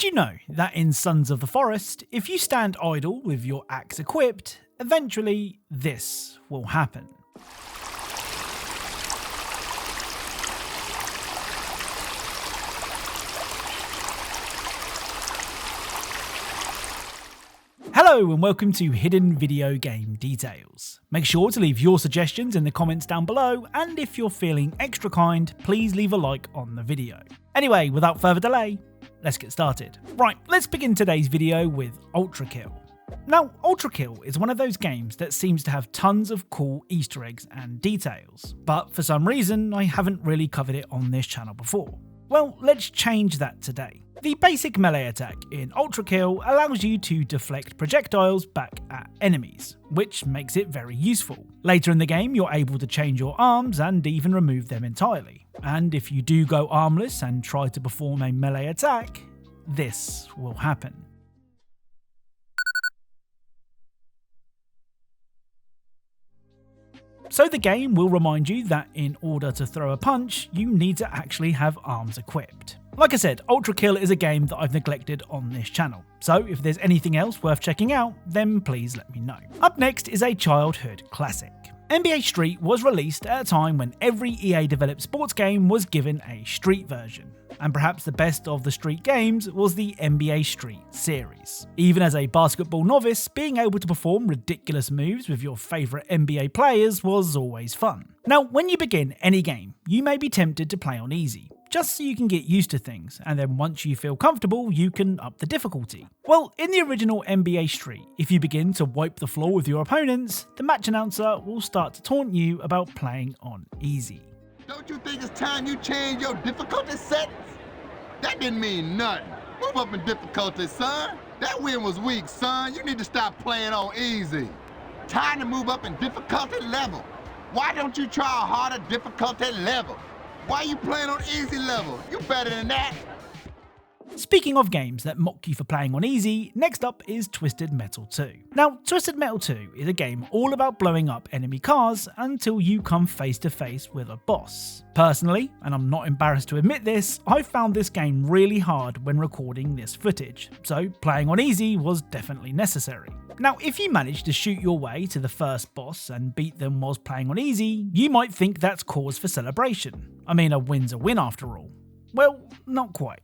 Did you know that in Sons of the Forest, if you stand idle with your axe equipped, eventually this will happen? Hello and welcome to Hidden Video Game Details. Make sure to leave your suggestions in the comments down below, and if you're feeling extra kind, please leave a like on the video. Anyway, without further delay, let's get started. Right, let's begin today's video with Ultrakill. Now, Ultrakill is one of those games that seems to have tons of cool Easter eggs and details, but for some reason I haven't really covered it on this channel before. Well, let's change that today. The basic melee attack in Ultrakill allows you to deflect projectiles back at enemies, which makes it very useful. Later in the game, you're able to change your arms and even remove them entirely. And if you do go armless and try to perform a melee attack, this will happen. So the game will remind you that in order to throw a punch, you need to actually have arms equipped. Like I said, Ultrakill is a game that I've neglected on this channel, so if there's anything else worth checking out, then please let me know. Up next is a childhood classic. NBA Street was released at a time when every EA developed sports game was given a Street version, and perhaps the best of the Street games was the NBA Street series. Even as a basketball novice, being able to perform ridiculous moves with your favourite NBA players was always fun. Now, when you begin any game, you may be tempted to play on easy, just so you can get used to things, and then once you feel comfortable, you can up the difficulty. Well, in the original NBA Street, if you begin to wipe the floor with your opponents, the match announcer will start to taunt you about playing on easy. Don't you think it's time you change your difficulty settings? That didn't mean nothing. Move up in difficulty, son. That win was weak, son. You need to stop playing on easy. Time to move up in difficulty level. Why don't you try a harder difficulty level? Why are you playing on easy level? You better than that. Speaking of games that mock you for playing on easy, next up is Twisted Metal 2. Now, Twisted Metal 2 is a game all about blowing up enemy cars until you come face to face with a boss. Personally, and I'm not embarrassed to admit this, I found this game really hard when recording this footage, so playing on easy was definitely necessary. Now, if you manage to shoot your way to the first boss and beat them whilst playing on easy, you might think that's cause for celebration. I mean, a win's a win after all. Well, not quite.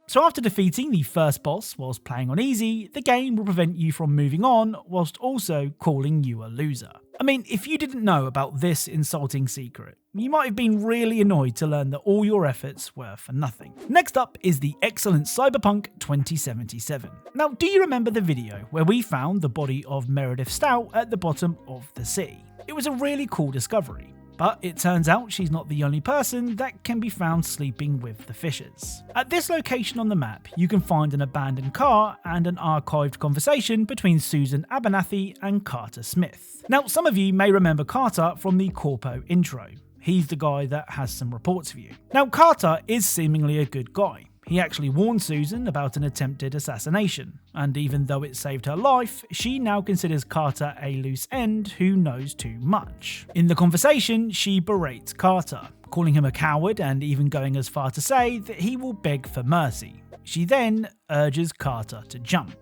So after defeating the first boss whilst playing on easy, the game will prevent you from moving on whilst also calling you a loser. I mean, if you didn't know about this insulting secret, you might have been really annoyed to learn that all your efforts were for nothing. Next up is the Eggcellent Cyberpunk 2077. Now, do you remember the video where we found the body of Meredith Stout at the bottom of the sea? It was a really cool discovery. But it turns out she's not the only person that can be found sleeping with the Fishers. At this location on the map, you can find an abandoned car and an archived conversation between Susan Abernathy and Carter Smith. Now, some of you may remember Carter from the Corpo intro. He's the guy that has some reports for you. Now, Carter is seemingly a good guy. He actually warned Susan about an attempted assassination, and even though it saved her life, she now considers Carter a loose end who knows too much. In the conversation, she berates Carter, calling him a coward and even going as far to say that he will beg for mercy. She then urges Carter to jump.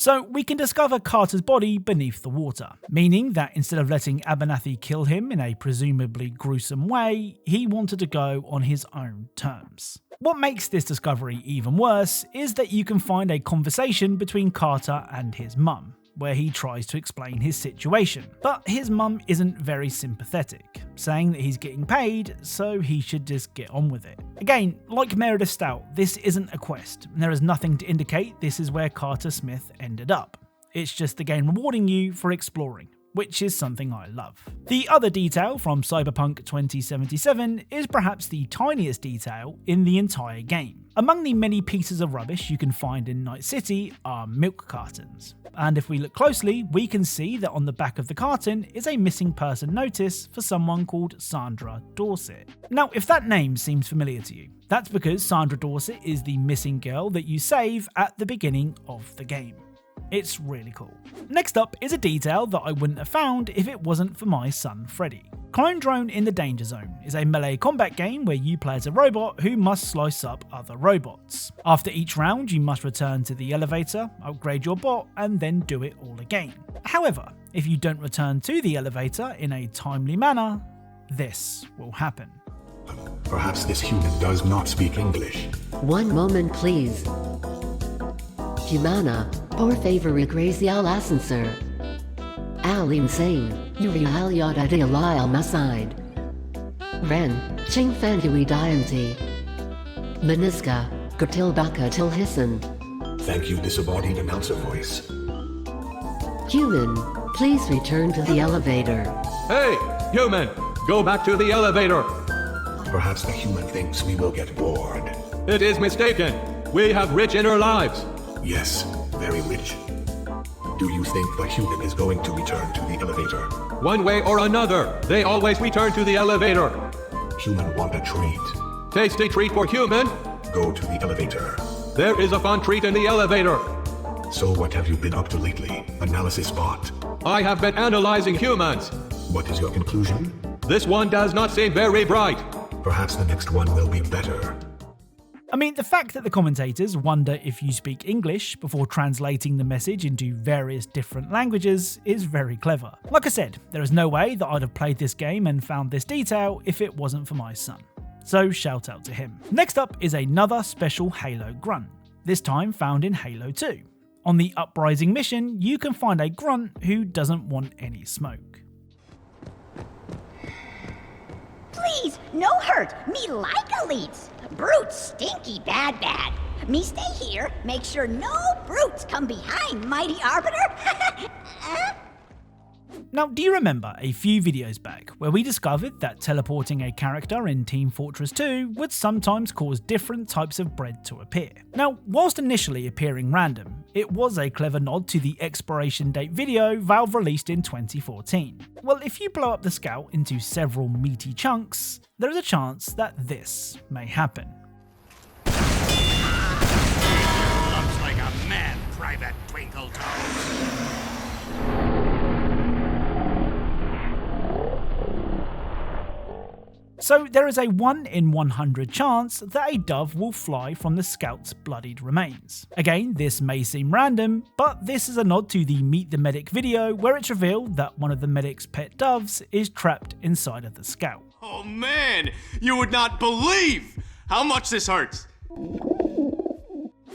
So we can discover Carter's body beneath the water, meaning that instead of letting Abernathy kill him in a presumably gruesome way, he wanted to go on his own terms. What makes this discovery even worse is that you can find a conversation between Carter and his mum, where he tries to explain his situation, but his mum isn't very sympathetic, saying that he's getting paid, so he should just get on with it. Again, like Meredith Stout, this isn't a quest, and there is nothing to indicate this is where Carter Smith ended up. It's just the game rewarding you for exploring, which is something I love. The other detail from Cyberpunk 2077 is perhaps the tiniest detail in the entire game. Among the many pieces of rubbish you can find in Night City are milk cartons. And if we look closely, we can see that on the back of the carton is a missing person notice for someone called Sandra Dorset. Now, if that name seems familiar to you, that's because Sandra Dorset is the missing girl that you save at the beginning of the game. It's really cool. Next up is a detail that I wouldn't have found if it wasn't for my son Freddy. Clone Drone in the Danger Zone is a melee combat game where you play as a robot who must slice up other robots. After each round, you must return to the elevator, upgrade your bot, and then do it all again. However, if you don't return to the elevator in a timely manner, this will happen. Perhaps this human does not speak English. One moment, please. Humana, por favor regrese al ascensor. Al insane, Yuri al yada de la almaside. Ren, ching fan hui dianti. Meniska, gatil baka til hissen. Thank you, disembodied announcer voice. Human, please return to the elevator. Hey, human, go back to the elevator. Perhaps the human thinks we will get bored. It is mistaken. We have rich inner lives. Yes, very rich. Do you think the human is going to return to the elevator? One way or another, they always return to the elevator. Human want a treat. Tasty treat for human. Go to the elevator. There is a fun treat in the elevator. So what have you been up to lately, Analysis Bot? I have been analyzing humans. What is your conclusion? This one does not seem very bright. Perhaps the next one will be better. I mean, the fact that the commentators wonder if you speak English before translating the message into various different languages is very clever. Like I said, there is no way that I'd have played this game and found this detail if it wasn't for my son. So shout out to him. Next up is another special Halo grunt, this time found in Halo 2. On the Uprising mission, you can find a grunt who doesn't want any smoke. Please, no hurt. Me like elites. Brutes stinky bad. Me stay here, make sure no brutes come behind, mighty arbiter. Now, do you remember a few videos back where we discovered that teleporting a character in Team Fortress 2 would sometimes cause different types of bread to appear? Now, whilst initially appearing random, it was a clever nod to the expiration date video Valve released in 2014. Well, if you blow up the Scout into several meaty chunks, there is a chance that this may happen. Looks like a man, Private Twinkletoes. So there is a 1 in 100 chance that a dove will fly from the Scout's bloodied remains. Again, this may seem random, but this is a nod to the Meet the Medic video where it's revealed that one of the medic's pet doves is trapped inside of the Scout. Oh man, you would not believe how much this hurts.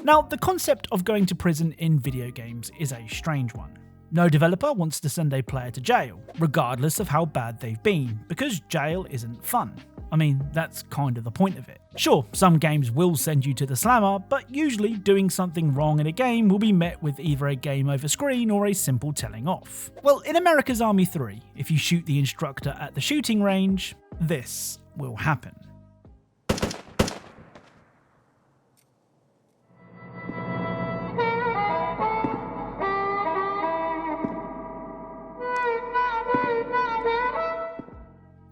Now, the concept of going to prison in video games is a strange one. No developer wants to send a player to jail, regardless of how bad they've been, because jail isn't fun. I mean, that's kind of the point of it. Sure, some games will send you to the slammer, but usually doing something wrong in a game will be met with either a game over screen or a simple telling off. Well, in America's Army 3, if you shoot the instructor at the shooting range, this will happen.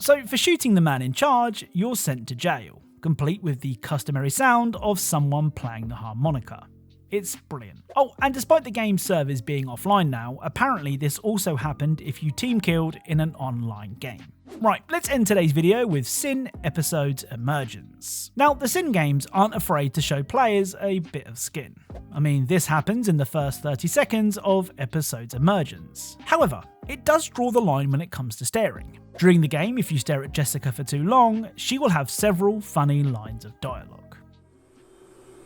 So for shooting the man in charge, you're sent to jail, complete with the customary sound of someone playing the harmonica. It's brilliant. Oh, and despite the game's servers being offline now, apparently this also happened if you team killed in an online game. Right, let's end today's video with Sin Episodes Emergence. Now, the Sin games aren't afraid to show players a bit of skin. I mean, this happens in the first 30 seconds of Episodes Emergence. However, it does draw the line when it comes to staring. During the game, if you stare at Jessica for too long, she will have several funny lines of dialogue.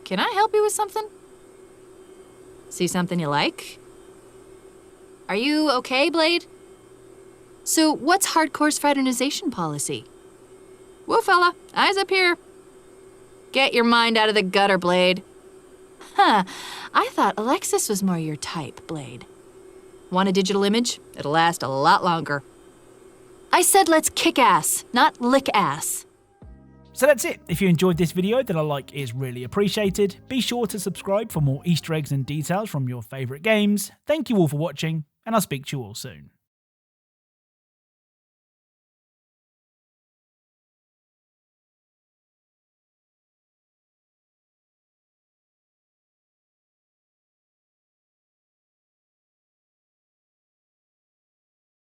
Can I help you with something? See something you like? Are you okay, Blade? So what's Hardcore's fraternization policy? Whoa, fella, eyes up here. Get your mind out of the gutter, Blade. Huh, I thought Alexis was more your type, Blade. Want a digital image? It'll last a lot longer. I said let's kick ass, not lick ass. So that's it. If you enjoyed this video, then a like is really appreciated. Be sure to subscribe for more Easter eggs and details from your favourite games. Thank you all for watching, and I'll speak to you all soon.